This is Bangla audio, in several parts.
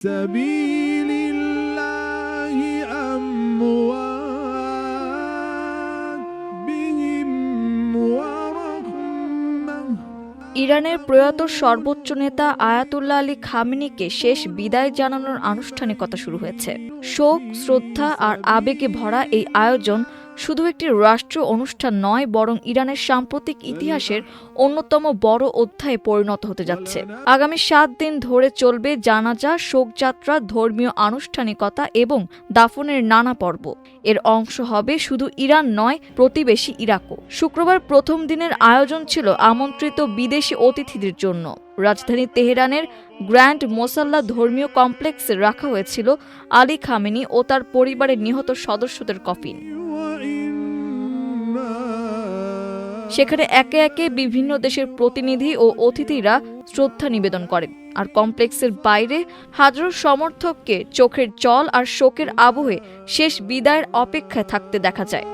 سبيل الله أموات بهم ورحمة ইরানের প্রয়াত সর্বোচ্চ নেতা আয়াতুল্লাহ আলী খামেনিকে শেষ বিদায় জানানোর আনুষ্ঠানিকতা শুরু হয়েছে। শোক, শ্রদ্ধা আর আবেগে ভরা এই আয়োজন শুধু একটি রাষ্ট্রীয় অনুষ্ঠান নয়, বরং ইরানের সাম্প্রতিক ইতিহাসের অন্যতম বড় অধ্যায়ে পরিণত হতে যাচ্ছে। আগামী 7 দিন ধরে চলবে জানাজা, শোকযাত্রা, ধর্মীয় আনুষ্ঠানিকতা এবং দাফনের নানা পর্ব। এর অংশ হবে শুধু ইরান নয়, প্রতিবেশী ইরাকও। শুক্রবার প্রথম দিনের আয়োজন ছিল আমন্ত্রিত বিদেশি অতিথিদের জন্য। রাজধানী তেহরানের গ্র্যান্ড মোসাল্লা ধর্মীয় কমপ্লেক্সে রাখা হয়েছিল আলী খামেনি ও তার পরিবারের নিহত সদস্যদের কফিন। সেখানে একে একে বিভিন্ন দেশের প্রতিনিধি ও অতিথিরা শ্রদ্ধা নিবেদন করেন। আর কমপ্লেক্সের বাইরে হাজারো সমর্থককে চোখের জল আর শোকের আবহে শেষ বিদায়ের অপেক্ষায় থাকতে দেখা যায়।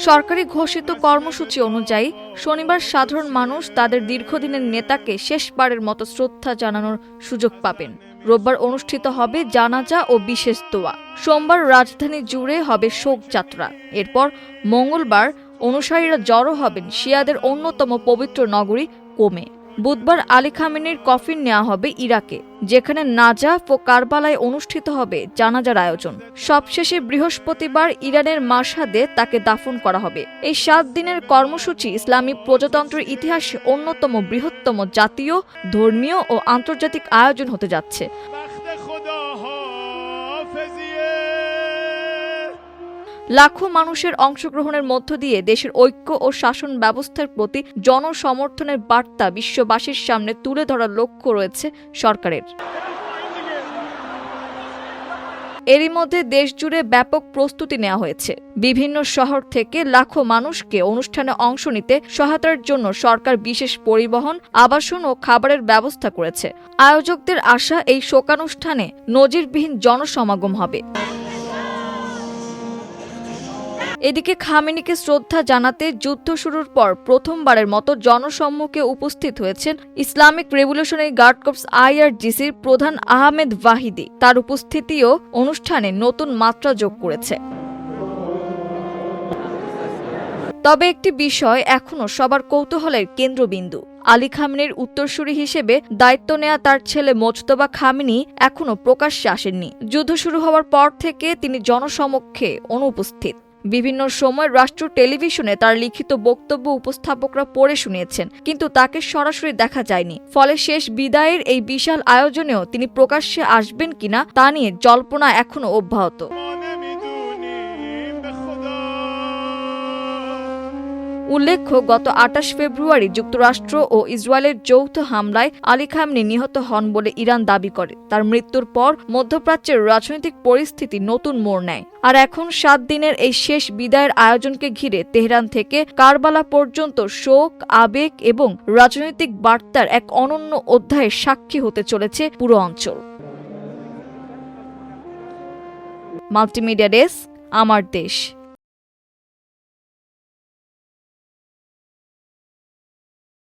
সরকারি ঘোষিত কর্মসূচি অনুযায়ী শনিবার সাধারণ মানুষ তাদের দীর্ঘদিনের নেতাকে শেষবারের মতো শ্রদ্ধা জানানোর সুযোগ পাবেন। রোববার অনুষ্ঠিত হবে জানাজা ও বিশেষ দোয়া। সোমবার রাজধানী জুড়ে হবে শোকযাত্রা। এরপর মঙ্গলবার অনুসারীরা জড়ো হবেন শিয়াদের অন্যতম পবিত্র নগরী কোমে। বুধবার আলী খামেনির কফিন নেওয়া হবে ইরাকে, যেখানে নাজাফ ও কারবালায় অনুষ্ঠিত হবে জানাজার আয়োজন। সবশেষে বৃহস্পতিবার ইরানের মাশহাদে তাকে দাফন করা হবে। এই 7 দিনের কর্মসূচি ইসলামী প্রজাতন্ত্রের ইতিহাসে অন্যতম বৃহত্তম জাতীয়, ধর্মীয় ও আন্তর্জাতিক আয়োজন হতে যাচ্ছে। লাখো মানুষের অংশগ্রহণের মধ্য দিয়ে দেশের ঐক্য ও শাসন ব্যবস্থার প্রতি জনসমর্থনের বার্তা বিশ্ববাসীর সামনে তুলে ধরার লক্ষ্য রয়েছে সরকারের। এরই মধ্যে দেশজুড়ে ব্যাপক প্রস্তুতি নেওয়া হয়েছে। বিভিন্ন শহর থেকে লাখো মানুষকে অনুষ্ঠানে অংশ নিতে সহায়তার জন্য সরকার বিশেষ পরিবহন, আবাসন ও খাবারের ব্যবস্থা করেছে। আয়োজকদের আশা, এই শোকানুষ্ঠানে নজিরবিহীন জনসমাগম হবে। এদিকে খামেনিকে শ্রদ্ধা জানাতে যুদ্ধ শুরুর পর প্রথমবারের মতো জনসম্মুখে উপস্থিত হয়েছেন ইসলামিক রেভলিউশনারি গার্ড কর্পস IRGCর প্রধান আহমেদ ওয়াহিদি। তার উপস্থিতিও অনুষ্ঠানে নতুন মাত্রা যোগ করেছে। তবে একটি বিষয় এখনো সবার কৌতূহলের কেন্দ্রবিন্দু। আলী খামেনির উত্তরসূরি হিসেবে দায়িত্ব নেয়া তার ছেলে মোজতবা খামেনি এখনো প্রকাশ্যে আসেননি। যুদ্ধ শুরু হওয়ার পর থেকে তিনি জনসমক্ষে অনুপস্থিত। বিভিন্ন সময় রাষ্ট্র টেলিভিশনে তার লিখিত বক্তব্য উপস্থাপকরা পড়ে শুনিয়েছেন, কিন্তু তাকে সরাসরি দেখা যায়নি। ফলে শেষ বিদায়ের এই বিশাল আয়োজনেও তিনি প্রকাশ্যে আসবেন কিনা তা নিয়ে জল্পনা এখনো অব্যাহত। উল্লেখ্য, গত 28 ফেব্রুয়ারি যুক্তরাষ্ট্র ও ইসরায়েলের যৌথ হামলায় আলী খামেনি নিহত হন বলে ইরান দাবি করে। তার মৃত্যুর পর মধ্যপ্রাচ্যের রাজনৈতিক পরিস্থিতি নতুন মোড় নেয়। আর এখন 7 দিনের এই শেষ বিদায়ের আয়োজনকে ঘিরে তেহরান থেকে কারবালা পর্যন্ত শোক, আবেগ এবং রাজনৈতিক বার্তার এক অনন্য অধ্যায়ের সাক্ষী হতে চলেছে পুরো অঞ্চল। মাল্টিমিডিয়া ডেস্ক, আমার দেশ।